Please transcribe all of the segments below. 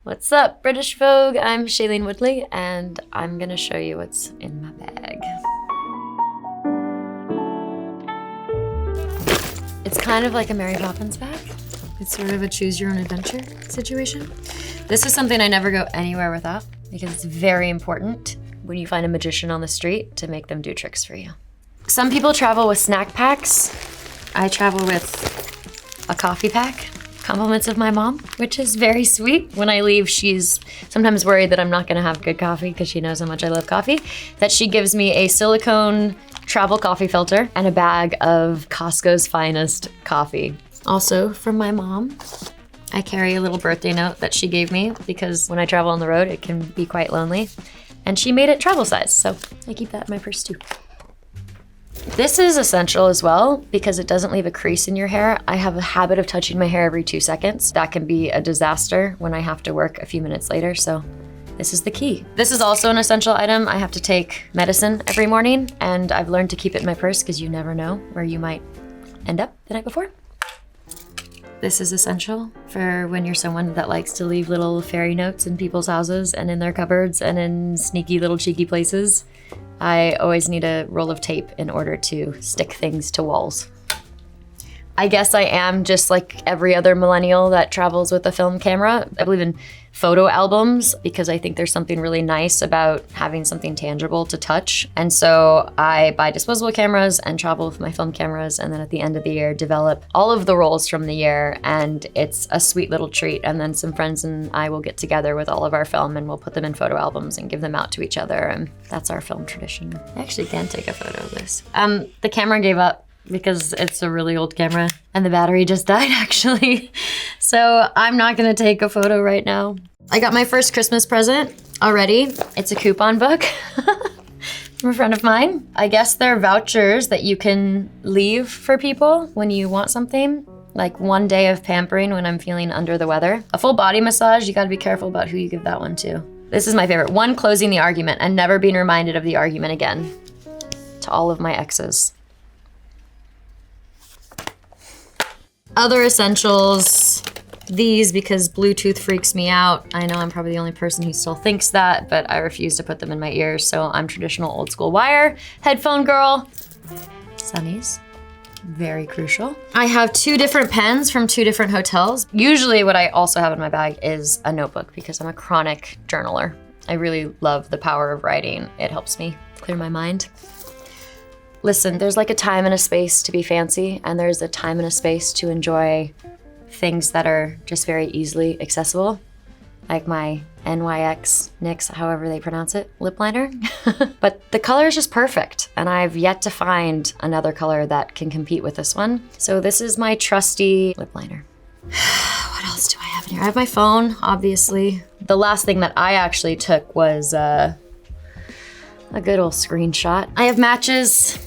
What's up, British Vogue? I'm Shailene Woodley, and I'm gonna show you what's in my bag. It's kind of like a Mary Poppins bag. It's sort of a choose your own adventure situation. This is something I never go anywhere without because it's very important when you find a magician on the street to make them do tricks for you. Some people travel with snack packs. I travel with a coffee pack. Compliments of my mom, which is very sweet. When I leave, she's sometimes worried that I'm not gonna have good coffee because she knows how much I love coffee, that she gives me a silicone travel coffee filter and a bag of Costco's finest coffee. Also from my mom, I carry a little birthday note that she gave me because when I travel on the road, it can be quite lonely. And she made it travel size, so I keep that in my purse too. This is essential as well because it doesn't leave a crease in your hair. I have a habit of touching my hair every 2 seconds. That can be a disaster when I have to work a few minutes later, so this is the key. This is also an essential item. I have to take medicine every morning, and I've learned to keep it in my purse because you never know where you might end up the night before. This is essential for when you're someone that likes to leave little fairy notes in people's houses and in their cupboards and in sneaky little cheeky places. I always need a roll of tape in order to stick things to walls. I guess I am just like every other millennial that travels with a film camera. I believe in photo albums because I think there's something really nice about having something tangible to touch. And so I buy disposable cameras and travel with my film cameras, and then at the end of the year develop all of the rolls from the year, and it's a sweet little treat. And then some friends and I will get together with all of our film and we'll put them in photo albums and give them out to each other, and that's our film tradition. I actually can take a photo of this. The camera gave up because it's a really old camera and the battery just died actually. So I'm not gonna take a photo right now. I got my first Christmas present already. It's a coupon book from a friend of mine. I guess they're vouchers that you can leave for people when you want something, like 1 day of pampering when I'm feeling under the weather. A full body massage, you gotta be careful about who you give that one to. This is my favorite. One, closing the argument and never being reminded of the argument again. To all of my exes. Other essentials, these because Bluetooth freaks me out. I know I'm probably the only person who still thinks that, but I refuse to put them in my ears, so I'm traditional old school wire, headphone girl. Sunnies, very crucial. I have 2 different pens from 2 different hotels. Usually what I also have in my bag is a notebook because I'm a chronic journaler. I really love the power of writing. It helps me clear my mind. Listen, there's like a time and a space to be fancy, and there's a time and a space to enjoy things that are just very easily accessible, like my NYX, however they pronounce it, lip liner. But the color is just perfect, and I've yet to find another color that can compete with this one. So this is my trusty lip liner. What else do I have in here? I have my phone, obviously. The last thing that I actually took was a good old screenshot. I have matches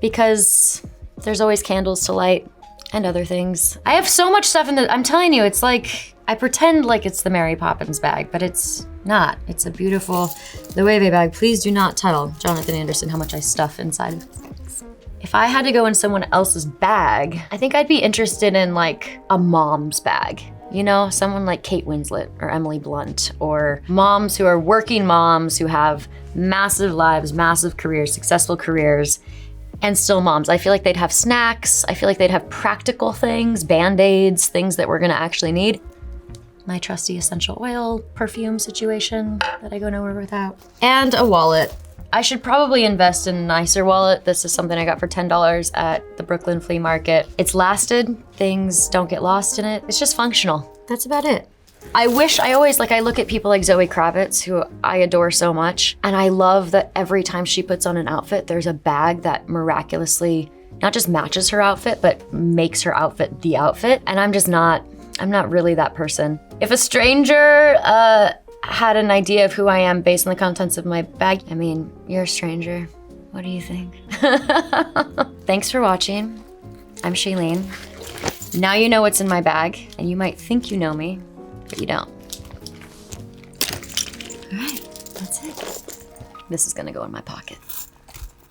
because there's always candles to light and other things. I have so much stuff in the, I'm telling you, it's like, I pretend like it's the Mary Poppins bag, but it's not. It's a beautiful Loewe bag. Please do not tell Jonathan Anderson how much I stuff inside of things. If I had to go in someone else's bag, I think I'd be interested in like a mom's bag. You know, someone like Kate Winslet or Emily Blunt, or moms who are working moms who have massive lives, massive careers, successful careers, and still moms. I feel like they'd have snacks. I feel like they'd have practical things, Band-Aids, things that we're gonna actually need. My trusty essential oil perfume situation that I go nowhere without. And a wallet. I should probably invest in a nicer wallet. This is something I got for $10 at the Brooklyn flea market. It's lasted, things don't get lost in it. It's just functional. That's about it. I look at people like Zoe Kravitz, who I adore so much, and I love that every time she puts on an outfit, there's a bag that miraculously not just matches her outfit, but makes her outfit the outfit. And I'm not really that person. If a stranger had an idea of who I am based on the contents of my bag, I mean, you're a stranger. What do you think? Thanks for watching. I'm Shailene. Now you know what's in my bag, and you might think you know me, but you don't. All right, that's it. This is gonna go in my pocket.